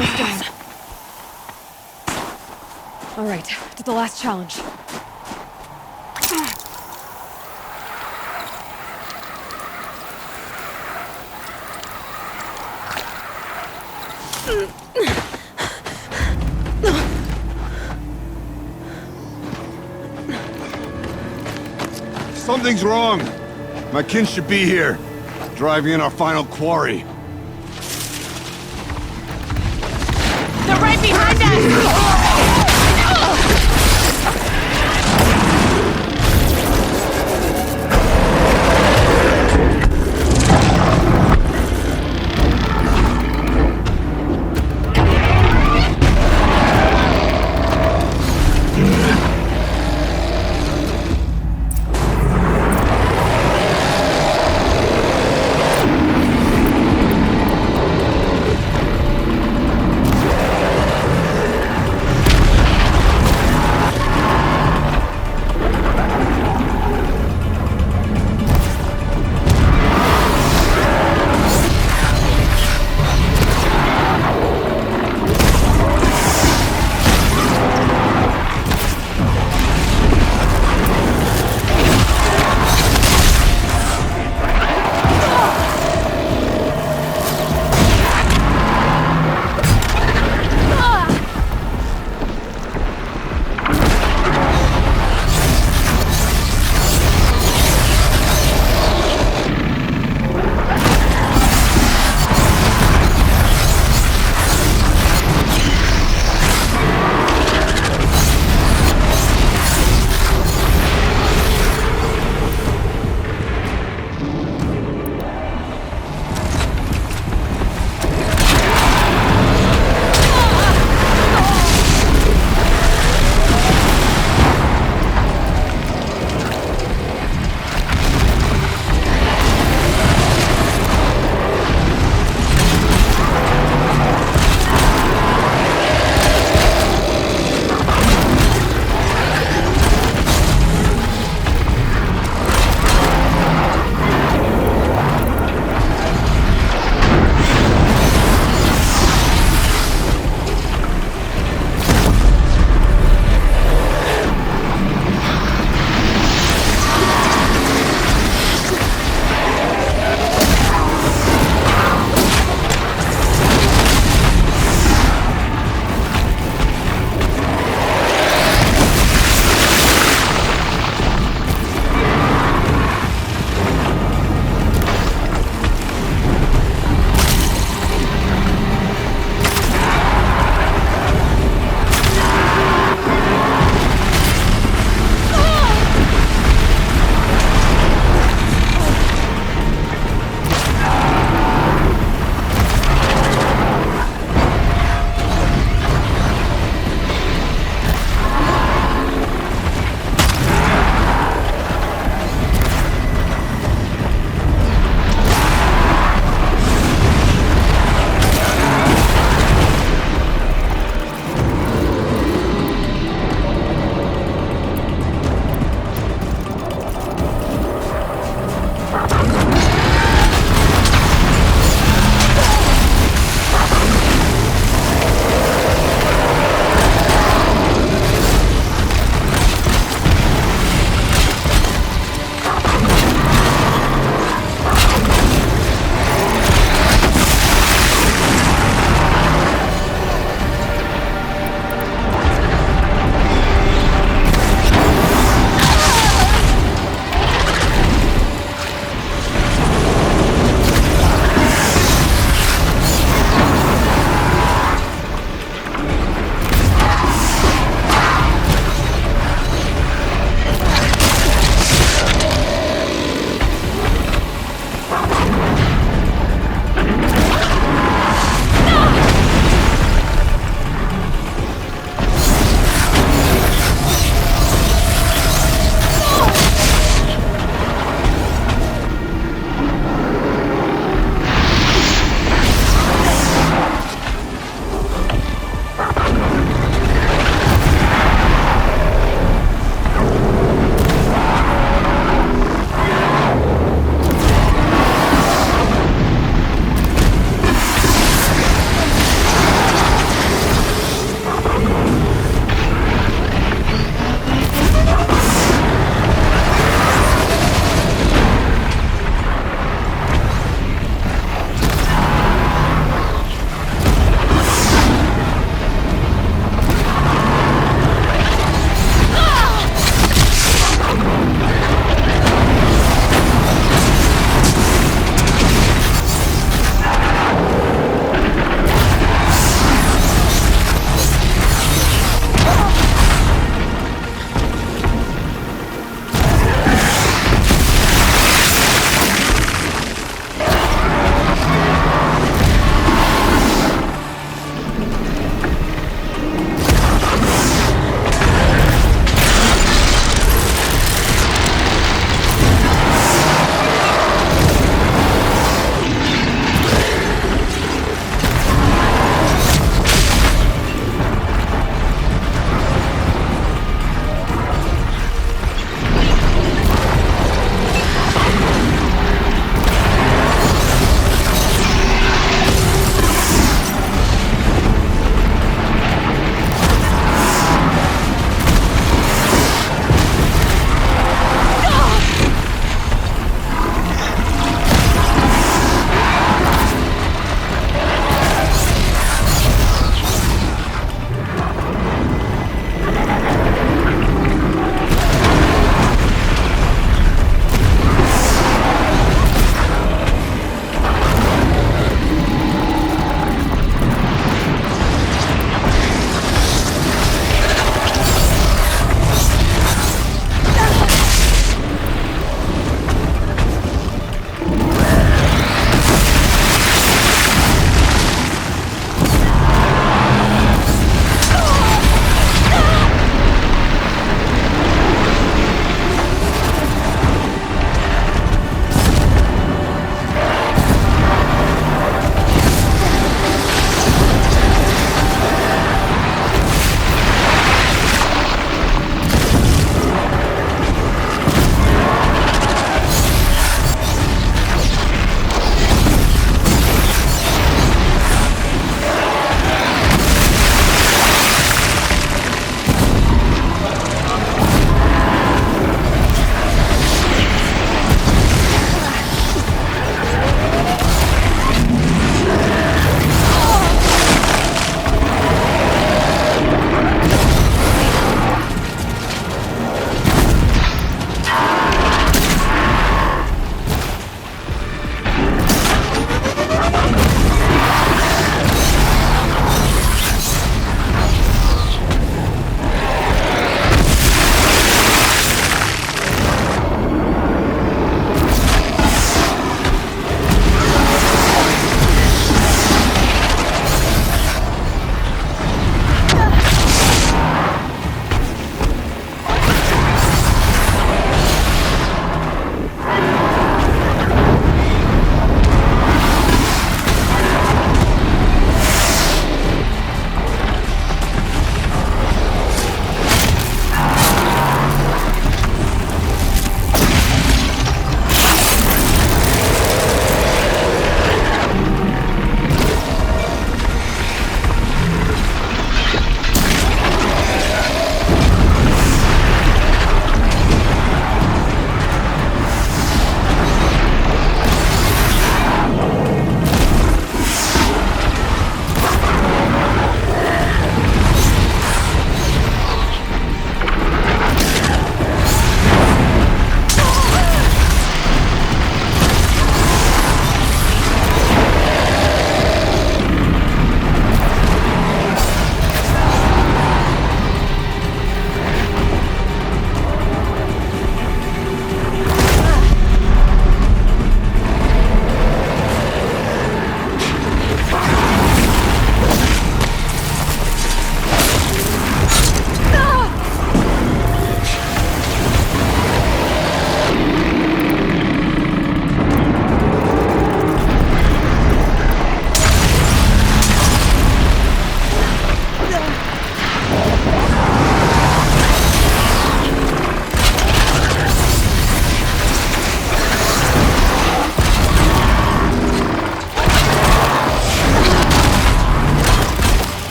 almost done. All right, to the last challenge. Something's wrong. My kin should be here, driving in our final quarry. They're right behind us!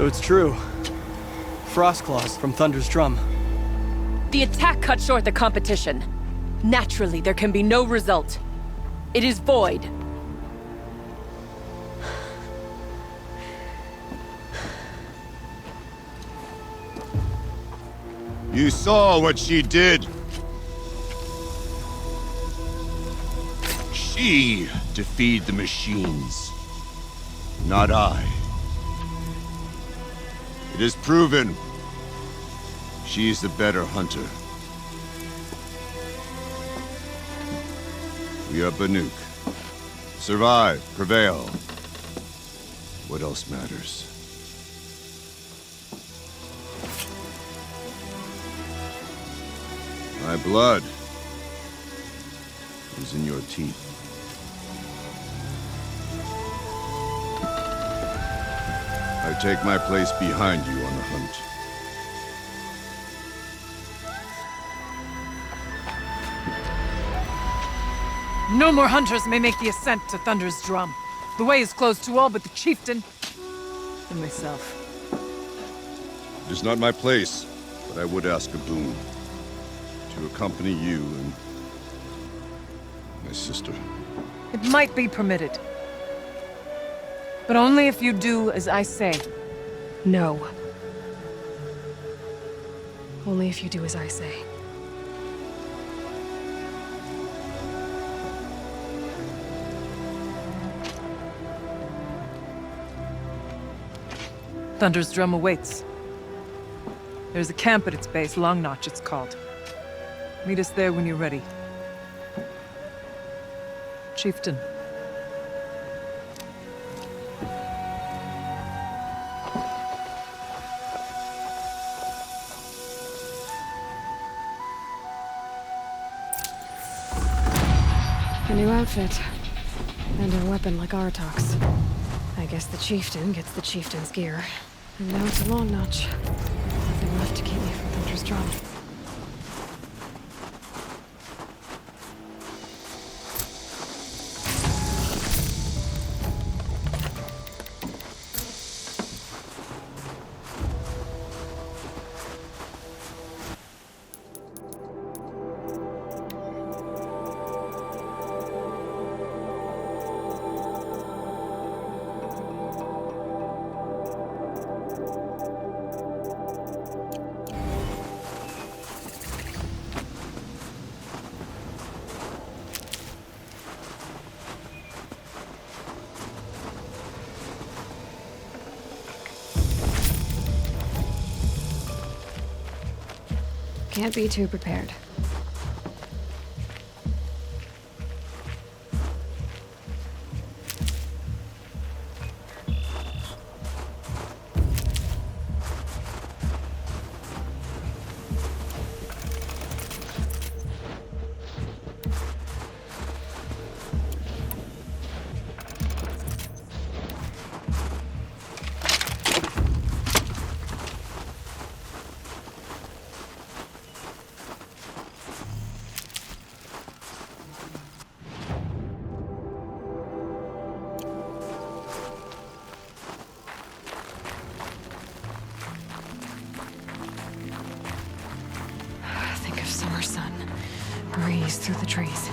So it's true. Frost claws from Thunder's drum. The attack cut short the competition. Naturally, there can be no result. It is void. You saw what she did. She defeated the machines, not I. It is proven. She is the better hunter. We are Banuk. Survive, prevail. What else matters? My blood is in your teeth. I take my place behind you on the hunt. No more hunters may make the ascent to Thunder's drum. The way is closed to all but the chieftain and myself. It is not my place, but I would ask a boon. To accompany you and my sister. It might be permitted. But only if you do as I say. No. Only if you do as I say. Thunder's drum awaits. There's a camp at its base, Long Notch it's called. Meet us there when you're ready. Chieftain. A new outfit. And a weapon like Artok's. I guess the chieftain gets the chieftain's gear. And now it's a Long Notch. Nothing left to keep me from Thunder's drum. Can't be too prepared. Think of summer sun. Breeze through the trees.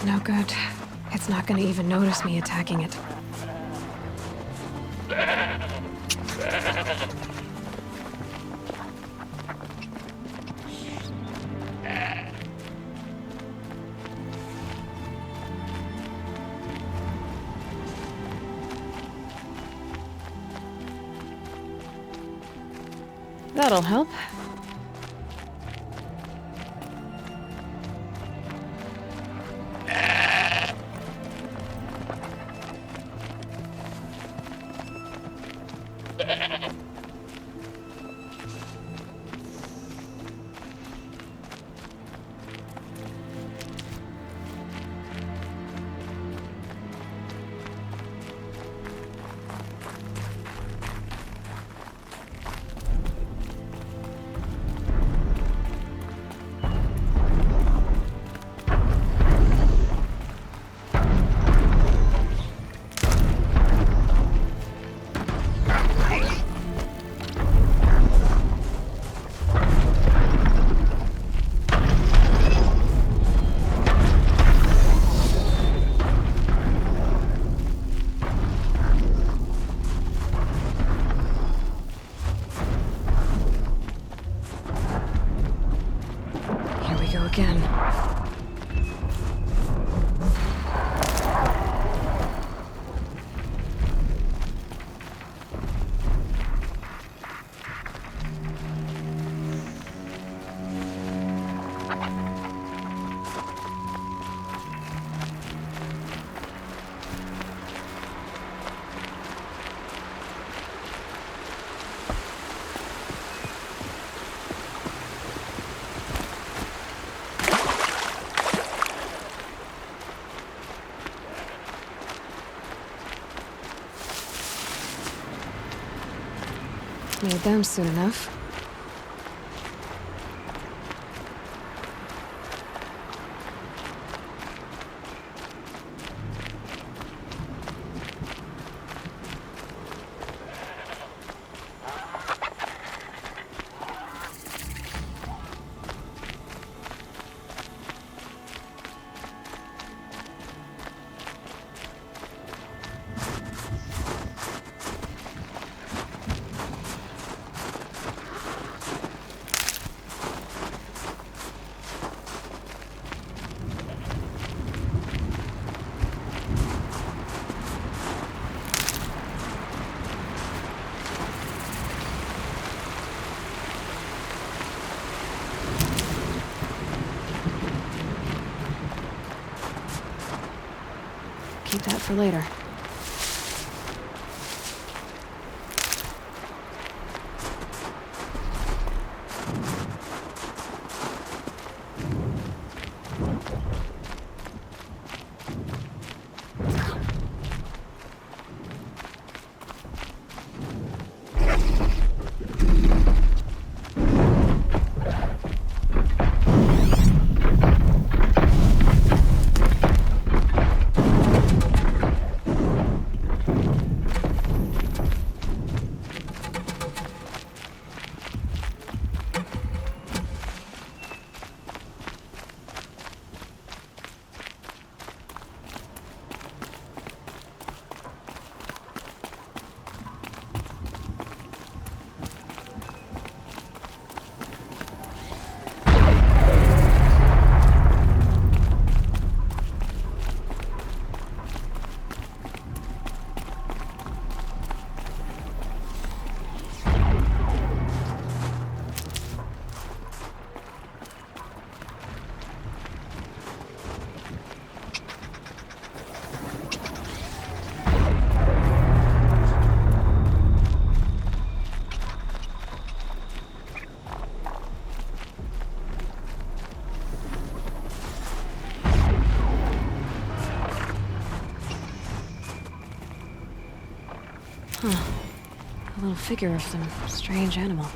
No good. It's not gonna even notice me attacking it. That'll help. again. Made them soon enough. Keep that for later. A little figure of some strange animal.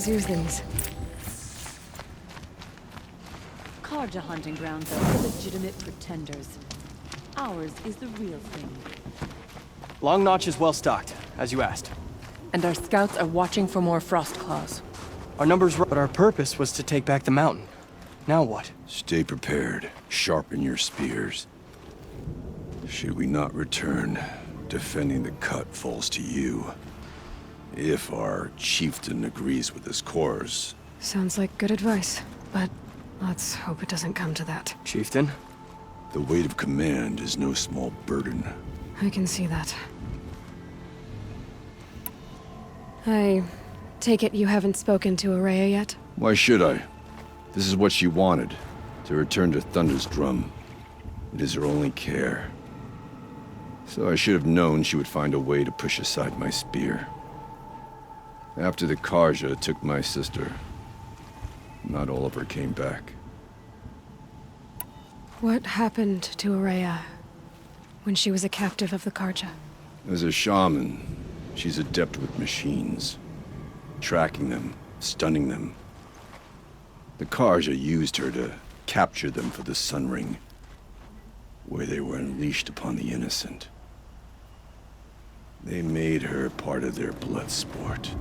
always use these. Karja hunting grounds are for legitimate pretenders. Ours is the real thing. Long Notch is well stocked, as you asked. And our scouts are watching for more frost claws. Our numbers, but our purpose was to take back the mountain. Now what? Stay prepared. Sharpen your spears. Should we not return, defending the cut falls to you. If our chieftain agrees with his course. Sounds like good advice, but let's hope it doesn't come to that. Chieftain? The weight of command is no small burden. I can see that. I take it you haven't spoken to Araya yet? Why should I? This is what she wanted, to return to Thunder's Drum. It is her only care. So I should have known she would find a way to push aside my spear. After the Karja took my sister, not all of her came back. What happened to Araya when she was a captive of the Karja? As a shaman, she's adept with machines. Tracking them, stunning them. The Karja used her to capture them for the Sun Ring, where they were unleashed upon the innocent. They made her part of their blood sport.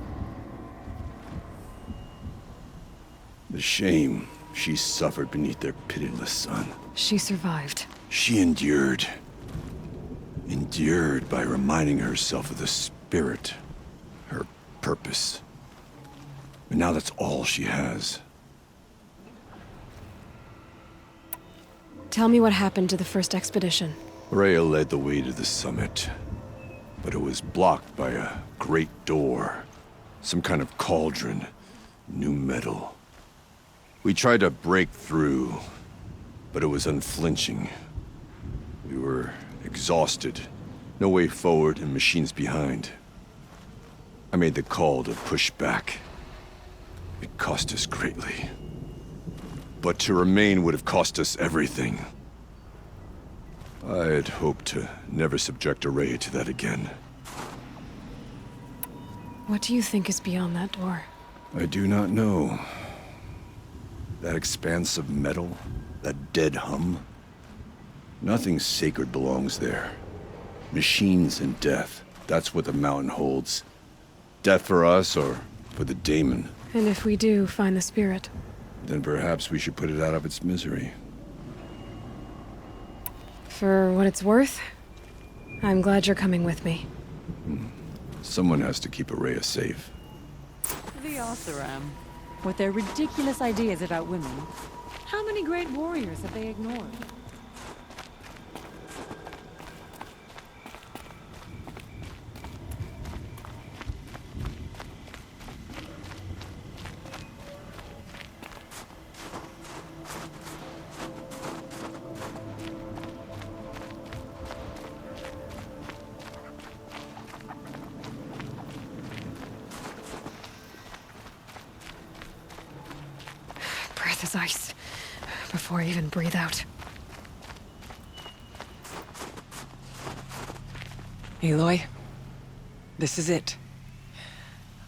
The shame she suffered beneath their pitiless sun. She survived. She endured. Endured by reminding herself of the spirit, her purpose. And now that's all she has. Tell me what happened to the first expedition. Rhea led the way to the summit, but it was blocked by a great door. Some kind of cauldron, new metal. We tried to break through, but it was unflinching. We were exhausted, no way forward and machines behind. I made the call to push back. It cost us greatly. But to remain would have cost us everything. I had hoped to never subject Araya to that again. What do you think is beyond that door? I do not know. That expanse of metal, that dead hum. Nothing sacred belongs there. Machines and death, that's what the mountain holds. Death for us or for the daemon. And if we do find the spirit? Then perhaps we should put it out of its misery. For what it's worth, I'm glad you're coming with me. Someone has to keep Araya safe. The Oseram, with their ridiculous ideas about women. How many great warriors have they ignored? Breath is ice. Before I even breathe out. Aloy, this is it.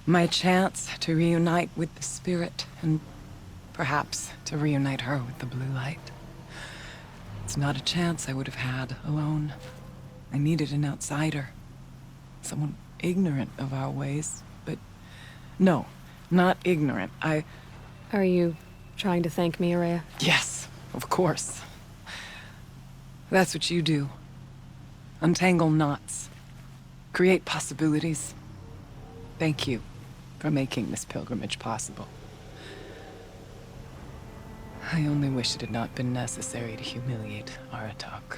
My chance to reunite with the spirit, and perhaps to reunite her with the blue light. It's not a chance I would have had alone. I needed an outsider. Someone ignorant of our ways, but... No, not ignorant. Are you trying to thank me, Araya? Yes, of course. That's what you do. Untangle knots. Create possibilities. Thank you for making this pilgrimage possible. I only wish it had not been necessary to humiliate Aratak.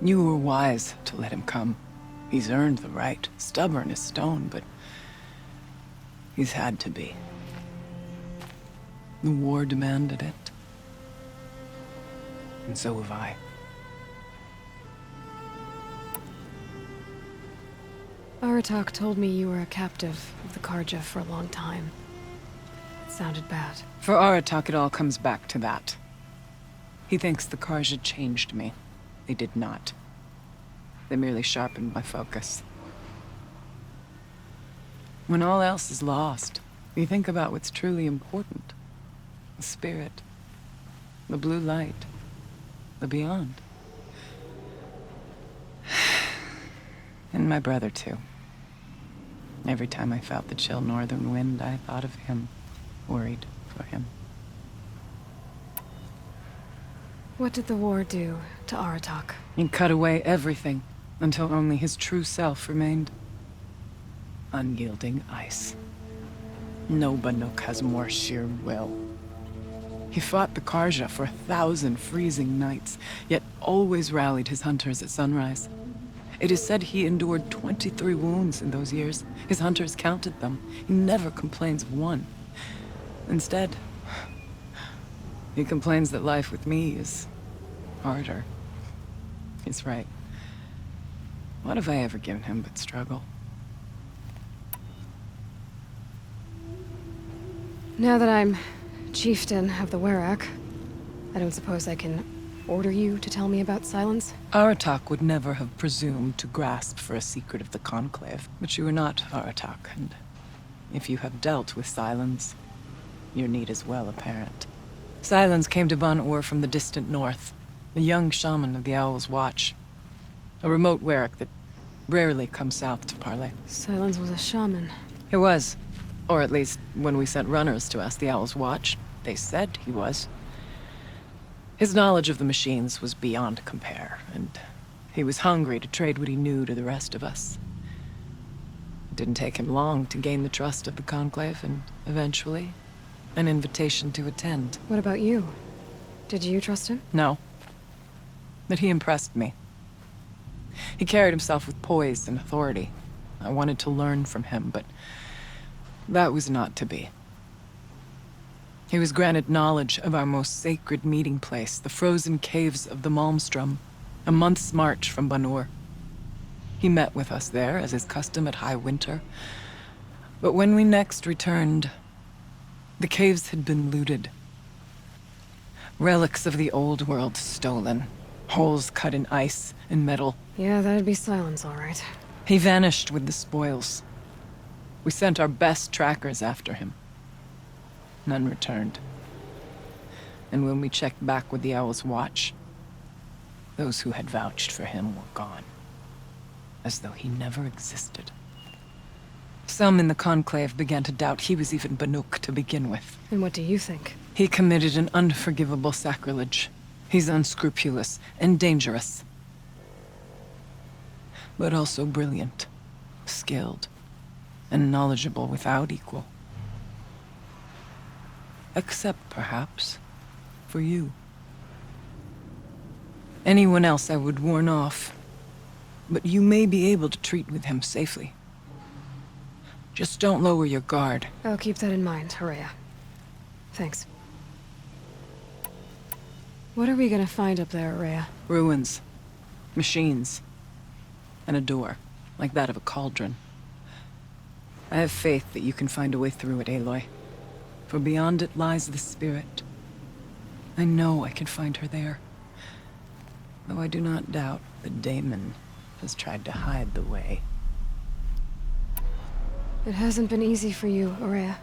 You were wise to let him come. He's earned the right. Stubborn as stone, but he's had to be. The war demanded it. And so have I. Aratak told me you were a captive of the Karja for a long time. It sounded bad. For Aratak, it all comes back to that. He thinks the Karja changed me. They did not. They merely sharpened my focus. When all else is lost, you think about what's truly important. The spirit, the blue light, the beyond. And my brother, too. Every time I felt the chill northern wind, I thought of him, worried for him. What did the war do to Aratak? He cut away everything until only his true self remained. Unyielding ice. No Banuk has more sheer will. He fought the Karja for 1,000 freezing nights, yet always rallied his hunters at sunrise. It is said he endured 23 wounds in those years. His hunters counted them. He never complains of one. Instead, he complains that life with me is harder. He's right. What have I ever given him but struggle? Now that I'm chieftain of the Werak, I don't suppose I can order you to tell me about Silence? Aratak would never have presumed to grasp for a secret of the Conclave. But you are not Aratak, and if you have dealt with Silence, your need is well apparent. Silence came to Ban-Ur from the distant north, a young shaman of the Owl's Watch. A remote Werak that rarely comes south to parley. Silence was a shaman. He was. Or at least, when we sent runners to ask the Owl's Watch, they said he was. His knowledge of the machines was beyond compare, and he was hungry to trade what he knew to the rest of us. It didn't take him long to gain the trust of the Conclave, and eventually, an invitation to attend. What about you? Did you trust him? No. But he impressed me. He carried himself with poise and authority. I wanted to learn from him, but that was not to be. He was granted knowledge of our most sacred meeting place, the frozen caves of the Malmstrom, a month's march from Ban-Ur. He met with us there, as is custom at high winter. But when we next returned, the caves had been looted. Relics of the old world stolen. Holes cut in ice and metal. Yeah, that'd be Silence, all right. He vanished with the spoils. We sent our best trackers after him. None returned. And when we checked back with the Owl's Watch, those who had vouched for him were gone. As though he never existed. Some in the Conclave began to doubt he was even Banuk to begin with. And what do you think? He committed an unforgivable sacrilege. He's unscrupulous and dangerous. But also brilliant, skilled, and knowledgeable without equal. Except, perhaps, for you. Anyone else I would warn off, but you may be able to treat with him safely. Just don't lower your guard. I'll keep that in mind, Horea. Thanks. What are we gonna find up there, Horea? Ruins, machines, and a door, like that of a cauldron. I have faith that you can find a way through it, Aloy. For beyond it lies the spirit. I know I can find her there. Though I do not doubt that Daemon has tried to hide the way. It hasn't been easy for you, Horea.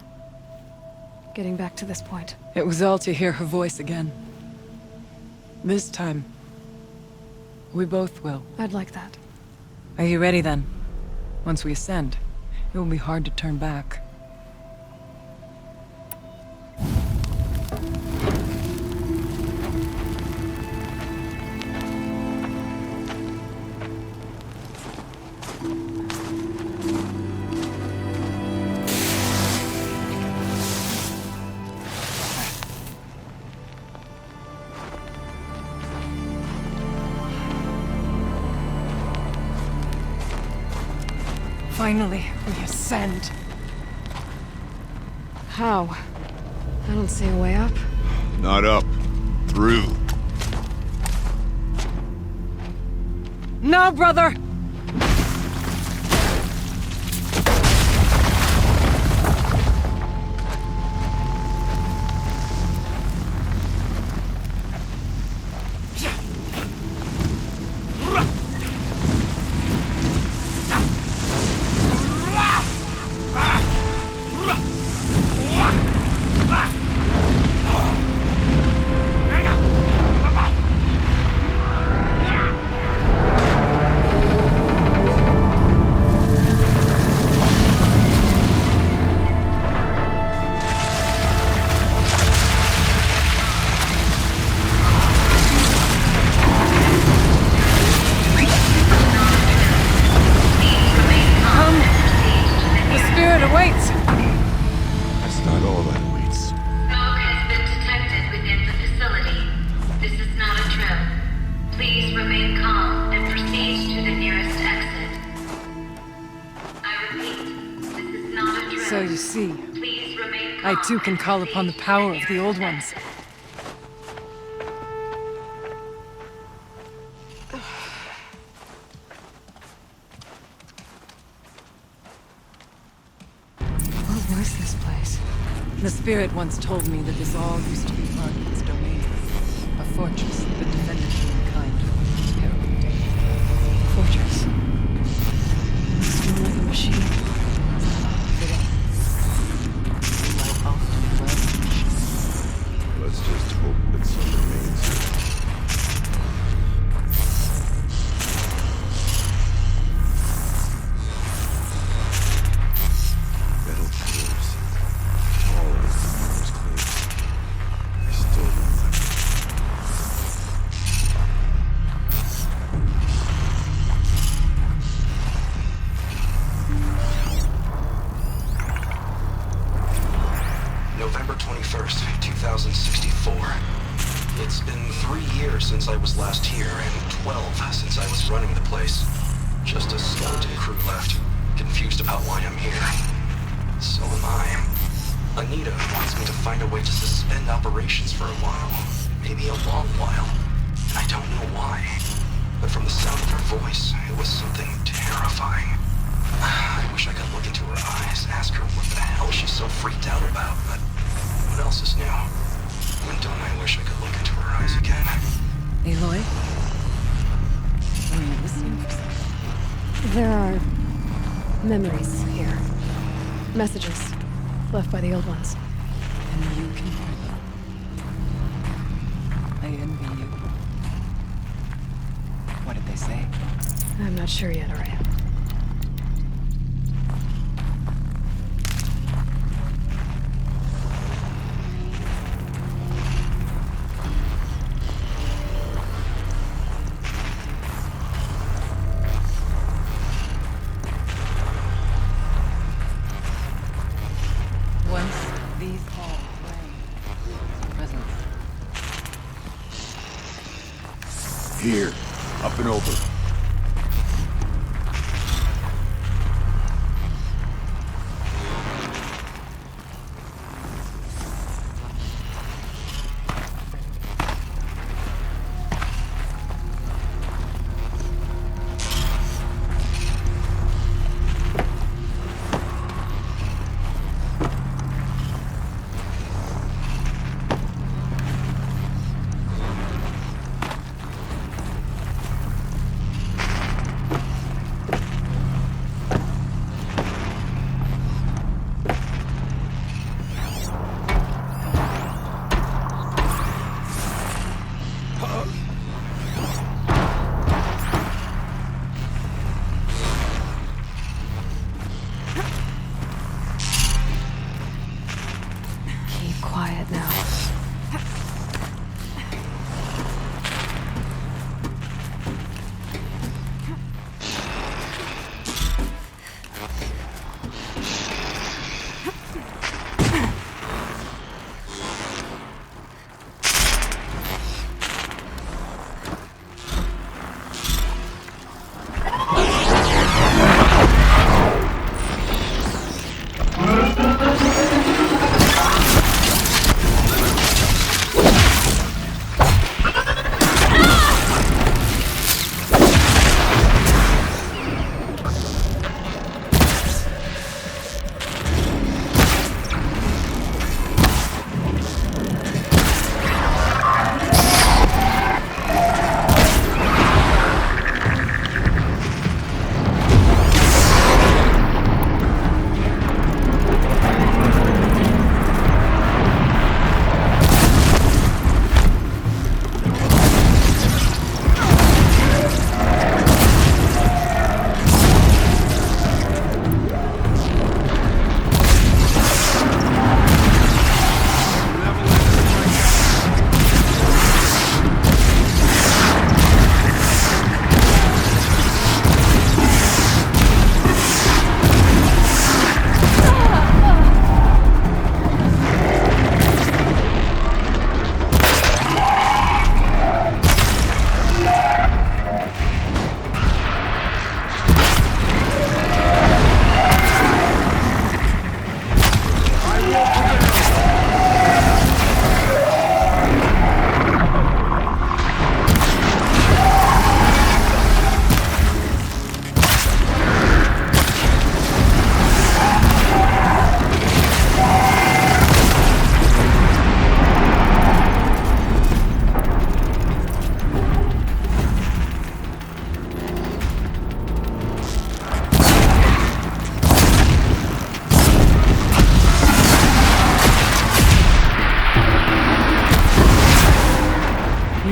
Getting back to this point. It was all to hear her voice again. This time, we both will. I'd like that. Are you ready then? Once we ascend, it will be hard to turn back. Finally, we ascend. How? I don't see a way up. Not up. Through. No, brother! see. I too can call upon the power of the old ones. What was this place? The spirit once told me that this all used to be Margaret's domain. A fortress that defended humankind from terrible danger. Fortress. Looks more like a machine. Light often dwells in machines. Let's just hope that some remains here. Metal cliffs. Tall as the Mars cliffs. I still remember. November 21st, 2064. It's been 3 years since I was last here, and 12 since I was running the place. Just a skeleton crew left, confused about why I'm here. So am I. Anita wants me to find a way to suspend operations for a while. Maybe a long while. And I don't know why. But from the sound of her voice, it was something terrifying. I wish I could look into her eyes, ask her what the hell she's so freaked out about, but what else is new? And don't I wish I could look into her eyes again? Aloy? Are you listening for something? There are memories here. Messages left by the old ones. And you can hear them. I envy you. What did they say? I'm not sure yet, Araya. Once these halls rang presence. Here, up and over.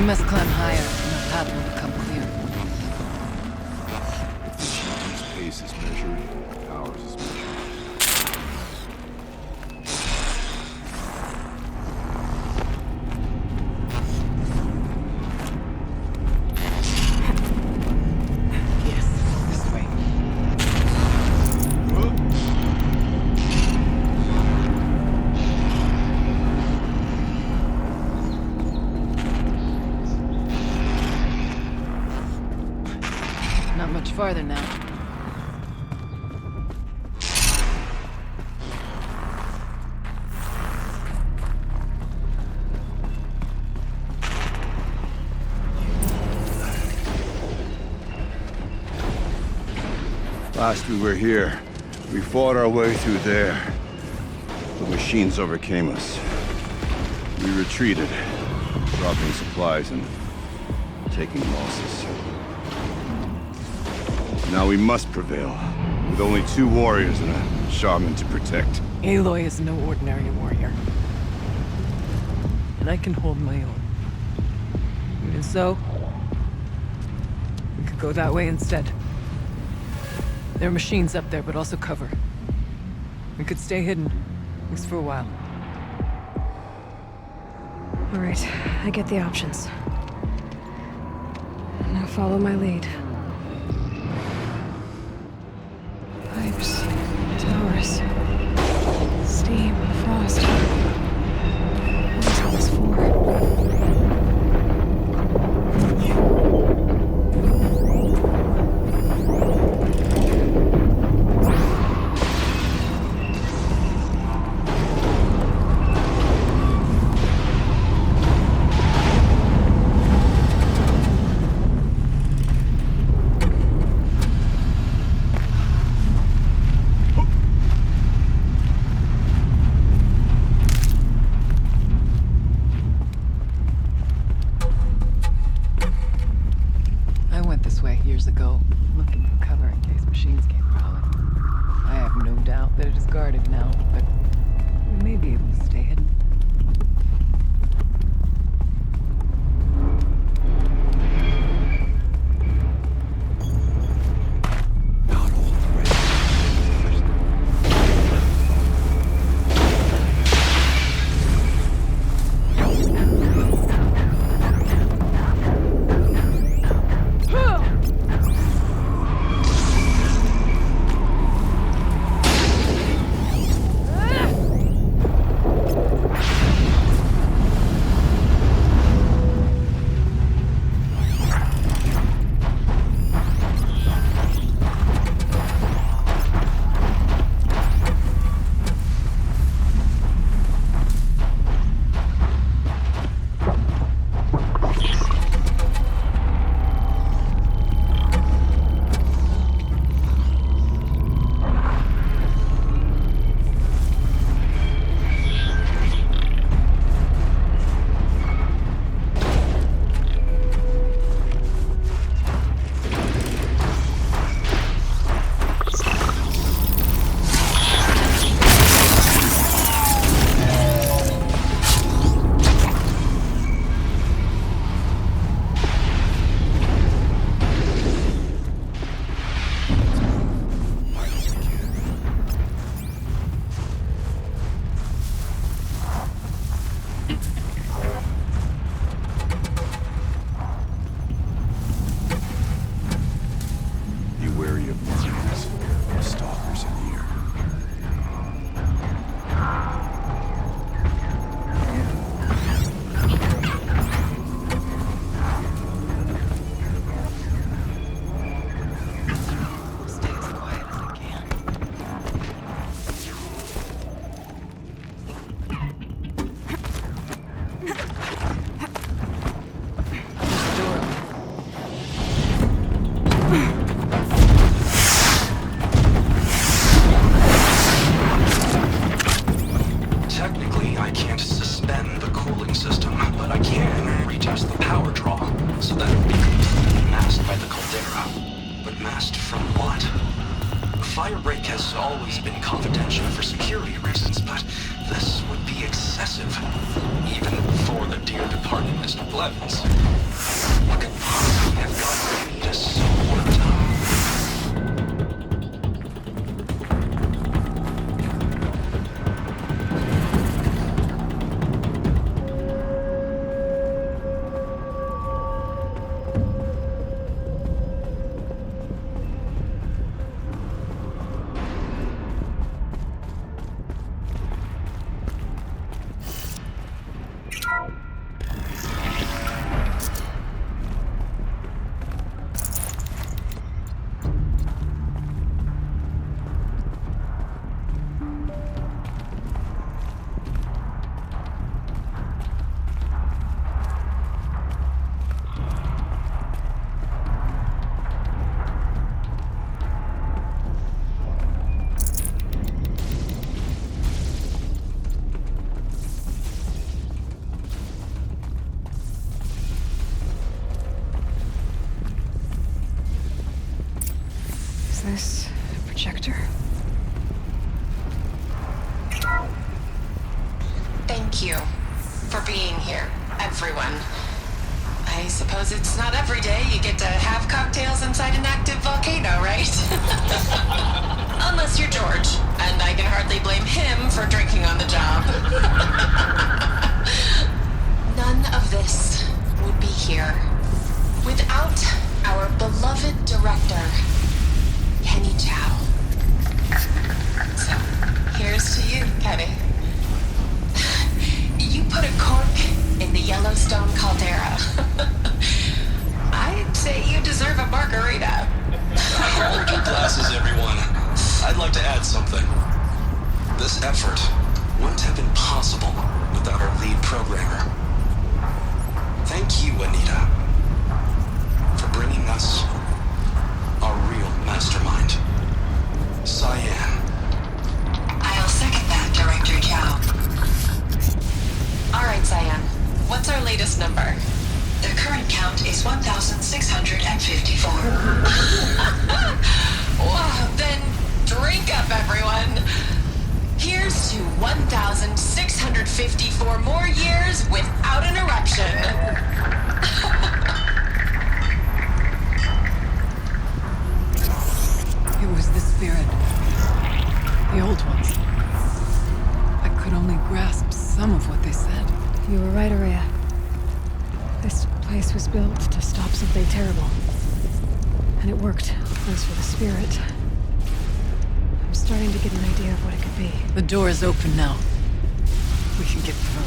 must climb higher, and the path will become clear. If the chieftain's pace is measured, ours is measured. Yes, this way. Not much farther now. Last we were here, we fought our way through there. The machines overcame us. We retreated, dropping supplies and taking losses. Now we must prevail, with only 2 warriors and a shaman to protect. Aloy is no ordinary warrior. And I can hold my own. Even so, we could go that way instead. There are machines up there, but also cover. We could stay hidden, at least for a while. All right, I get the options. Now follow my lead. Pipes, towers, steam, frost. What is all this for? Years ago, looking for cover in case machines came crawling. I have no doubt that it is guarded now, but we may be able to stay hidden. Not all fire break has always been confidential for security reasons, but this would be excessive, even for the dear departed. his weapons. What could possibly have gotten Anita so worked up? Is this a projector? Thank you for being here, everyone. I suppose it's not every day you get to have cocktails inside an active volcano, right? Unless you're George, and I can hardly blame him for drinking on the job. None of this would be here without our beloved director, Kenny Chow. So, here's to you, Kenny. You put a cork in the Yellowstone caldera. I'd say you deserve a margarita. Hold your glasses, everyone. I'd like to add something. This effort wouldn't have been possible without our lead programmer. Thank you, Anita, for bringing us our real mastermind, Cyan. I'll second that, Director Chow. All right, Cyan. What's our latest number? The current count is 1,654. Wow, then drink up, everyone. Here's to 1,654 more years without an eruption. It was the spirit. The old ones. I could only grasp some of what they said. You were right, Araya. This place was built to stop something terrible. And it worked, thanks for the spirit. I'm starting to get an idea of what it could be. The door is open now. We can get through.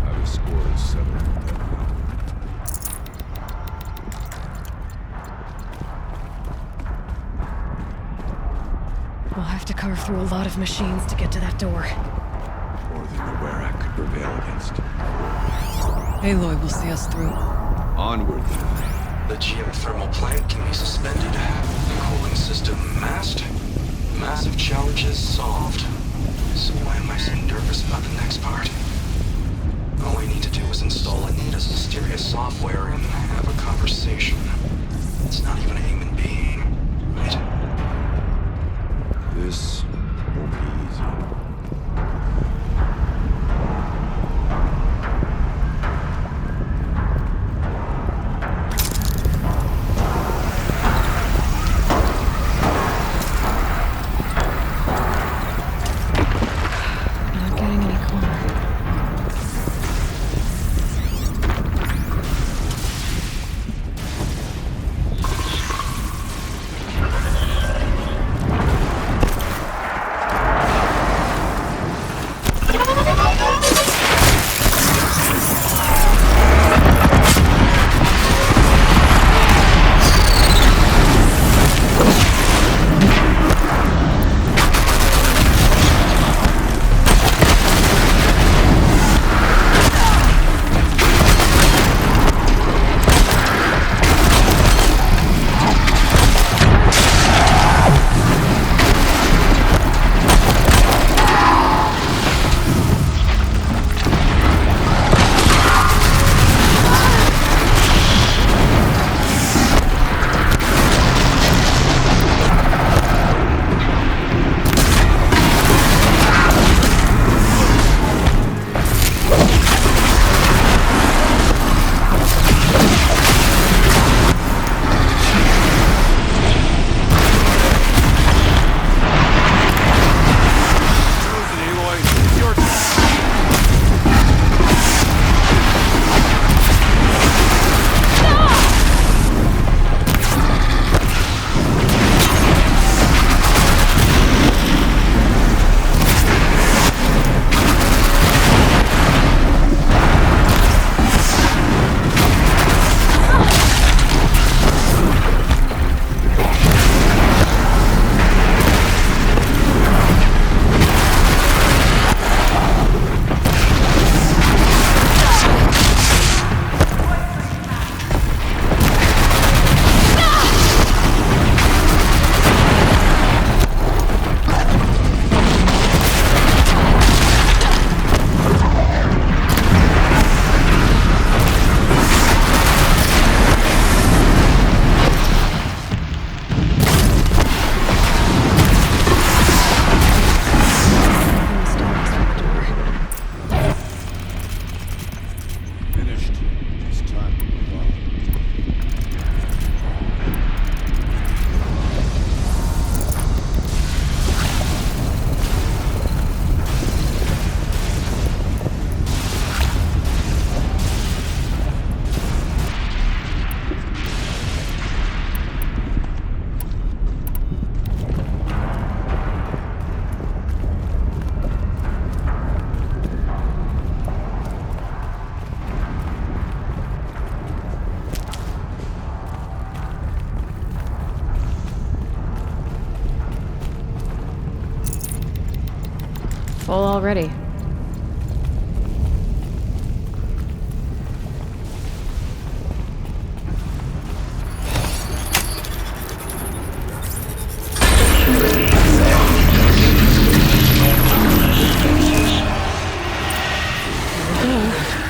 Our score is 7. We'll have to carve through a lot of machines to get to that door. More than the Werak could prevail against. Aloy will see us through. Onward, then. The geothermal plant can be suspended. The cooling system masked. Massive challenges solved. So why am I so nervous about the next part? All I need to do is install Anita's mysterious software and have a conversation. It's not even a human being, right? This won't be easy. Not getting any cooler. Full already.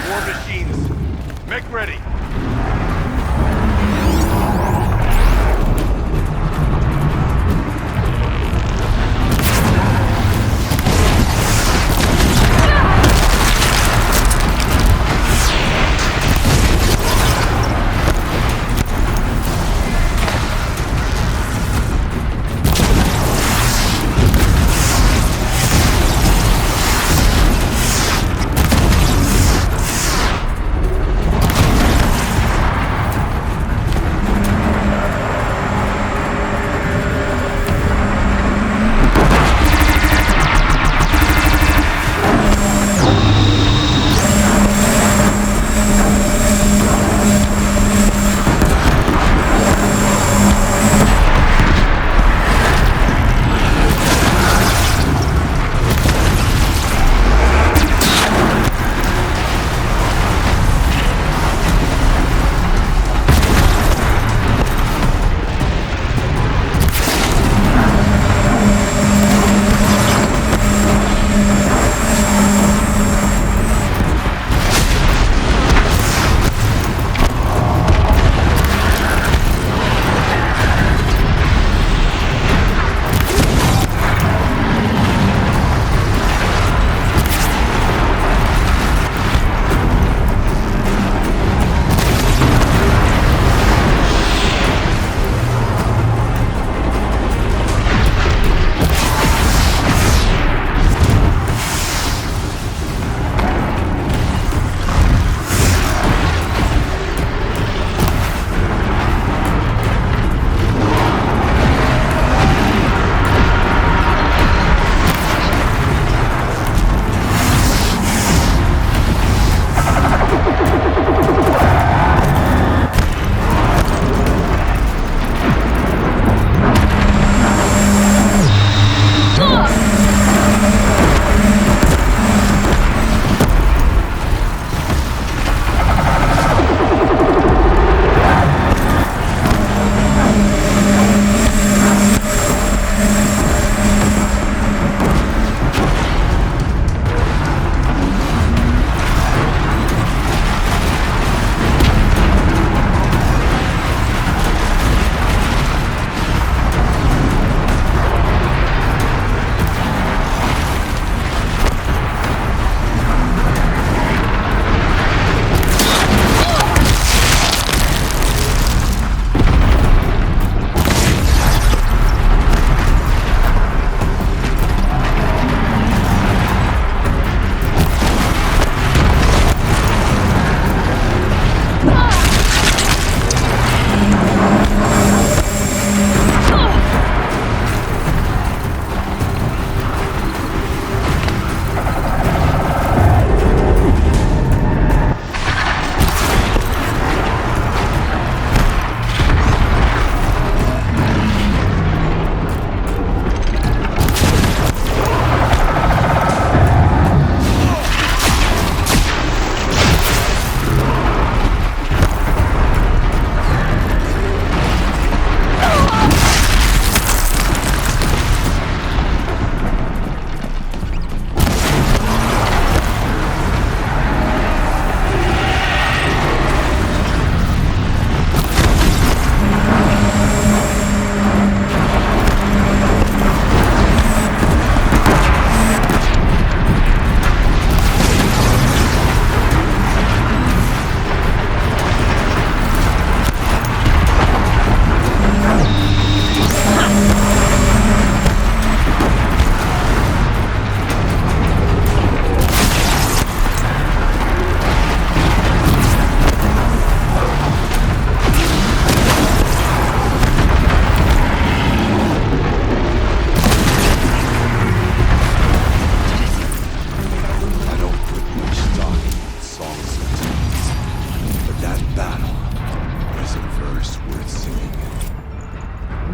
War machines. Make ready.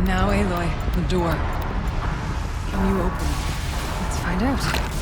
Now, Aloy, the door. Can you open it? Let's find out.